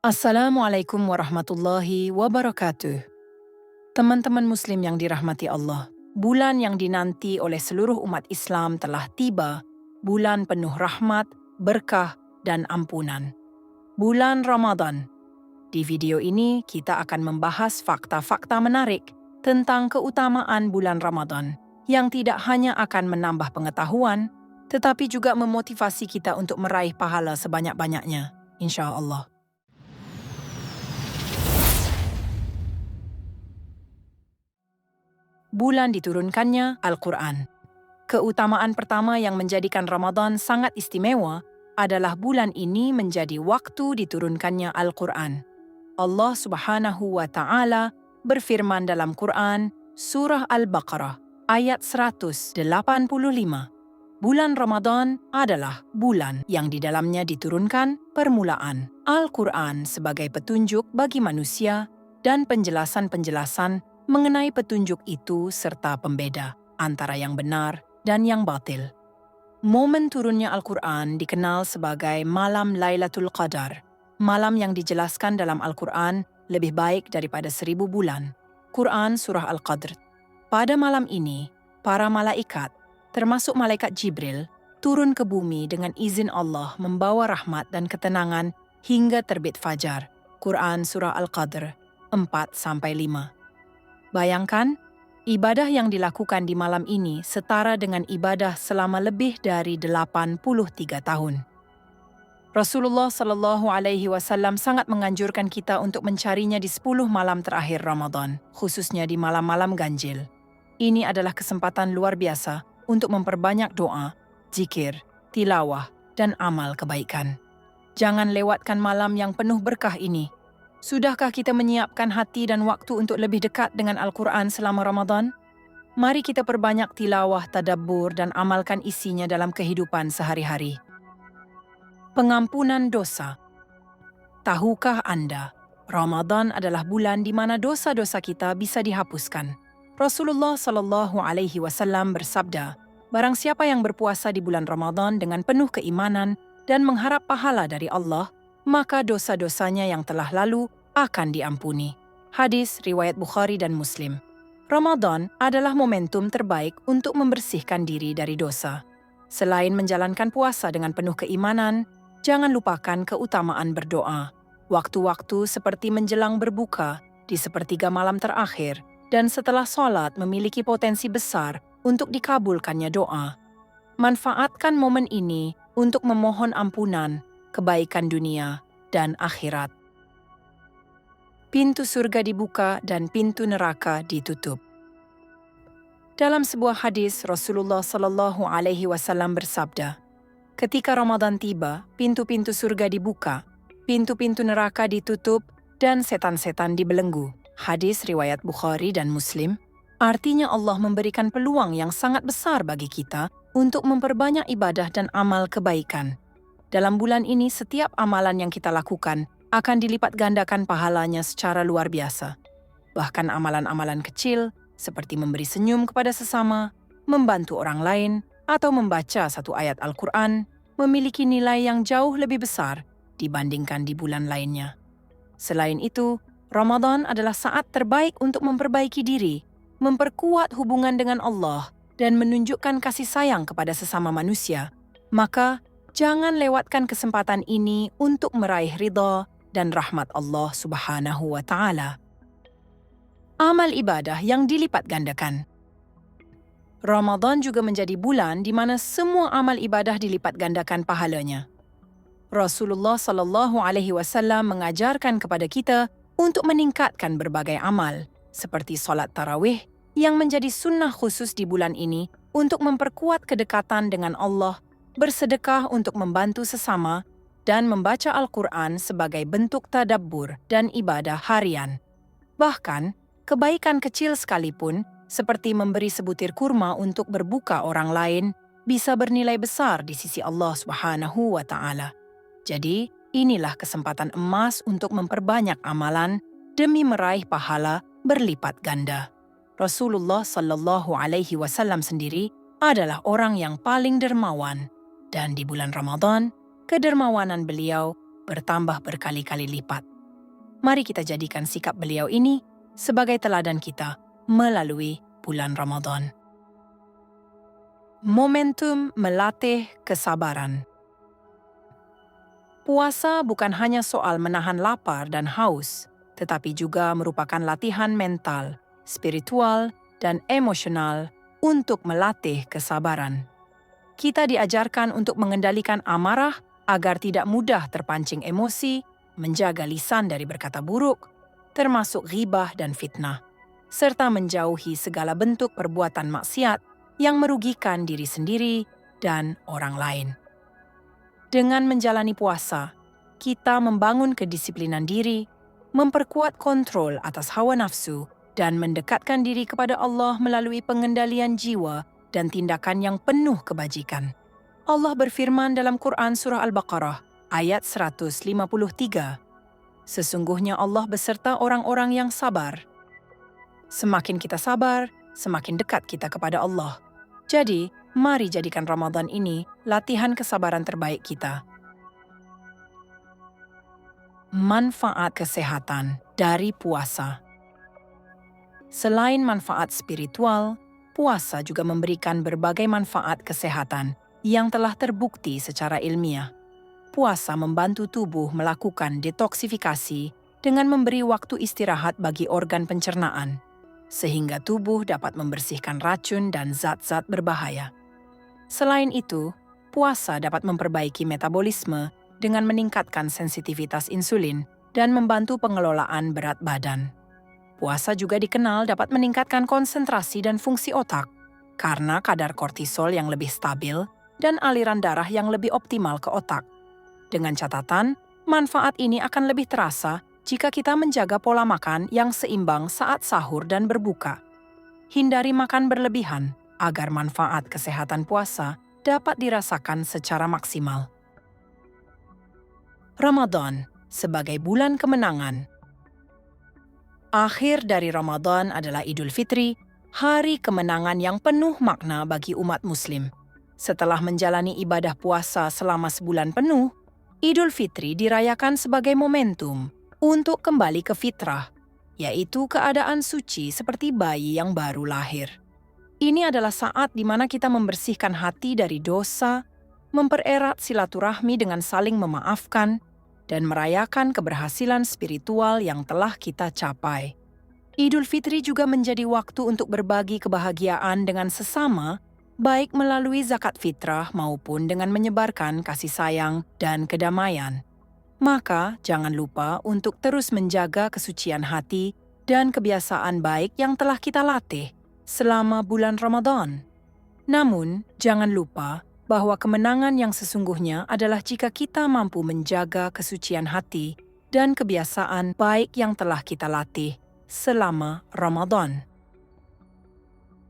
Assalamualaikum warahmatullahi wabarakatuh. Teman-teman Muslim yang dirahmati Allah, bulan yang dinanti oleh seluruh umat Islam telah tiba, bulan penuh rahmat, berkah, dan ampunan. Bulan Ramadan. Di video ini kita akan membahas fakta-fakta menarik tentang keutamaan bulan Ramadan yang tidak hanya akan menambah pengetahuan, tetapi juga memotivasi kita untuk meraih pahala sebanyak-banyaknya, insya Allah. Bulan diturunkannya Al-Quran. Keutamaan pertama yang menjadikan Ramadan sangat istimewa adalah bulan ini menjadi waktu diturunkannya Al-Quran. Allah Subhanahu wa Ta'ala berfirman dalam Quran, Surah Al-Baqarah, ayat 185. Bulan Ramadan adalah bulan yang di dalamnya diturunkan permulaan Al-Quran sebagai petunjuk bagi manusia dan penjelasan-penjelasan mengenai petunjuk itu serta pembeda antara yang benar dan yang batil. Momen turunnya Al-Quran dikenal sebagai Malam Lailatul Qadar, malam yang dijelaskan dalam Al-Quran lebih baik daripada 1000 bulan. Quran Surah Al-Qadr. Pada malam ini, para malaikat, termasuk malaikat Jibril, turun ke bumi dengan izin Allah membawa rahmat dan ketenangan hingga terbit fajar. Quran Surah Al-Qadr 4-5. Bayangkan, ibadah yang dilakukan di malam ini setara dengan ibadah selama lebih dari 83 tahun. Rasulullah Shallallahu Alaihi Wasallam sangat menganjurkan kita untuk mencarinya di 10 malam terakhir Ramadan, khususnya di malam-malam ganjil. Ini adalah kesempatan luar biasa untuk memperbanyak doa, zikir, tilawah, dan amal kebaikan. Jangan lewatkan malam yang penuh berkah ini. Sudahkah kita menyiapkan hati dan waktu untuk lebih dekat dengan Al-Quran selama Ramadan? Mari kita perbanyak tilawah, tadabbur, dan amalkan isinya dalam kehidupan sehari-hari. Pengampunan dosa. Tahukah Anda, Ramadan adalah bulan di mana dosa-dosa kita bisa dihapuskan. Rasulullah Shallallahu Alaihi Wasallam bersabda, barang siapa yang berpuasa di bulan Ramadan dengan penuh keimanan dan mengharap pahala dari Allah, maka dosa-dosanya yang telah lalu akan diampuni. Hadis riwayat Bukhari dan Muslim. Ramadan adalah momentum terbaik untuk membersihkan diri dari dosa. Selain menjalankan puasa dengan penuh keimanan, jangan lupakan keutamaan berdoa. Waktu-waktu seperti menjelang berbuka, di sepertiga malam terakhir, dan setelah sholat memiliki potensi besar untuk dikabulkannya doa. Manfaatkan momen ini untuk memohon ampunan, kebaikan dunia, dan akhirat. Pintu surga dibuka dan pintu neraka ditutup. Dalam sebuah hadis, Rasulullah Shallallahu Alaihi Wasallam bersabda, ketika Ramadan tiba, pintu-pintu surga dibuka, pintu-pintu neraka ditutup, dan setan-setan dibelenggu. Hadis riwayat Bukhari dan Muslim. Artinya Allah memberikan peluang yang sangat besar bagi kita untuk memperbanyak ibadah dan amal kebaikan. Dalam bulan ini, setiap amalan yang kita lakukan akan dilipat gandakan pahalanya secara luar biasa. Bahkan amalan-amalan kecil, seperti memberi senyum kepada sesama, membantu orang lain, atau membaca satu ayat Al-Quran, memiliki nilai yang jauh lebih besar dibandingkan di bulan lainnya. Selain itu, Ramadan adalah saat terbaik untuk memperbaiki diri, memperkuat hubungan dengan Allah, dan menunjukkan kasih sayang kepada sesama manusia. Maka, jangan lewatkan kesempatan ini untuk meraih ridha dan rahmat Allah Subhanahu wa Ta'ala. Amal ibadah yang dilipat gandakan. Ramadan juga menjadi bulan di mana semua amal ibadah dilipat gandakan pahalanya. Rasulullah Shallallahu Alaihi Wasallam mengajarkan kepada kita untuk meningkatkan berbagai amal, seperti solat tarawih yang menjadi sunnah khusus di bulan ini untuk memperkuat kedekatan dengan Allah, bersedekah untuk membantu sesama, dan membaca Al-Quran sebagai bentuk tadabbur dan ibadah harian. Bahkan, kebaikan kecil sekalipun, seperti memberi sebutir kurma untuk berbuka orang lain, bisa bernilai besar di sisi Allah Subhanahu wa Ta'ala. Jadi, inilah kesempatan emas untuk memperbanyak amalan demi meraih pahala berlipat ganda. Rasulullah Shallallahu Alaihi Wasallam sendiri adalah orang yang paling dermawan, dan di bulan Ramadan, kedermawanan beliau bertambah berkali-kali lipat. Mari kita jadikan sikap beliau ini sebagai teladan kita melalui bulan Ramadan. Momentum melatih kesabaran. Puasa bukan hanya soal menahan lapar dan haus, tetapi juga merupakan latihan mental, spiritual, dan emosional untuk melatih kesabaran. Kita diajarkan untuk mengendalikan amarah agar tidak mudah terpancing emosi, menjaga lisan dari berkata buruk, termasuk ghibah dan fitnah, serta menjauhi segala bentuk perbuatan maksiat yang merugikan diri sendiri dan orang lain. Dengan menjalani puasa, kita membangun kedisiplinan diri, memperkuat kontrol atas hawa nafsu, dan mendekatkan diri kepada Allah melalui pengendalian jiwa dan tindakan yang penuh kebajikan. Allah berfirman dalam Quran Surah Al-Baqarah, ayat 153, "Sesungguhnya Allah beserta orang-orang yang sabar." Semakin kita sabar, semakin dekat kita kepada Allah. Jadi, mari jadikan Ramadan ini latihan kesabaran terbaik kita. Manfaat kesehatan dari puasa. Selain manfaat spiritual, puasa juga memberikan berbagai manfaat kesehatan yang telah terbukti secara ilmiah. Puasa membantu tubuh melakukan detoksifikasi dengan memberi waktu istirahat bagi organ pencernaan, sehingga tubuh dapat membersihkan racun dan zat-zat berbahaya. Selain itu, puasa dapat memperbaiki metabolisme dengan meningkatkan sensitivitas insulin dan membantu pengelolaan berat badan. Puasa juga dikenal dapat meningkatkan konsentrasi dan fungsi otak karena kadar kortisol yang lebih stabil dan aliran darah yang lebih optimal ke otak. Dengan catatan, manfaat ini akan lebih terasa jika kita menjaga pola makan yang seimbang saat sahur dan berbuka. Hindari makan berlebihan agar manfaat kesehatan puasa dapat dirasakan secara maksimal. Ramadan sebagai bulan kemenangan. Akhir dari Ramadan adalah Idul Fitri, hari kemenangan yang penuh makna bagi umat Muslim. Setelah menjalani ibadah puasa selama sebulan penuh, Idul Fitri dirayakan sebagai momentum untuk kembali ke fitrah, yaitu keadaan suci seperti bayi yang baru lahir. Ini adalah saat di mana kita membersihkan hati dari dosa, mempererat silaturahmi dengan saling memaafkan, dan merayakan keberhasilan spiritual yang telah kita capai. Idul Fitri juga menjadi waktu untuk berbagi kebahagiaan dengan sesama, baik melalui zakat fitrah maupun dengan menyebarkan kasih sayang dan kedamaian. Maka, jangan lupa untuk terus menjaga kesucian hati dan kebiasaan baik yang telah kita latih selama bulan Ramadan. Namun, jangan lupa bahwa kemenangan yang sesungguhnya adalah jika kita mampu menjaga kesucian hati dan kebiasaan baik yang telah kita latih selama Ramadan.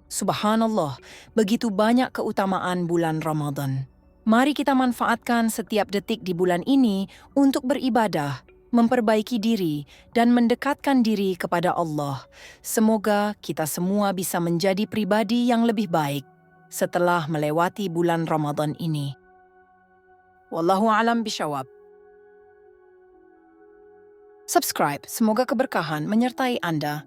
Subhanallah, begitu banyak keutamaan bulan Ramadan. Mari kita manfaatkan setiap detik di bulan ini untuk beribadah, memperbaiki diri, dan mendekatkan diri kepada Allah. Semoga kita semua bisa menjadi pribadi yang lebih baik setelah melewati bulan Ramadan ini. Wallahu a'lam bishawab. Subscribe, semoga keberkahan menyertai Anda.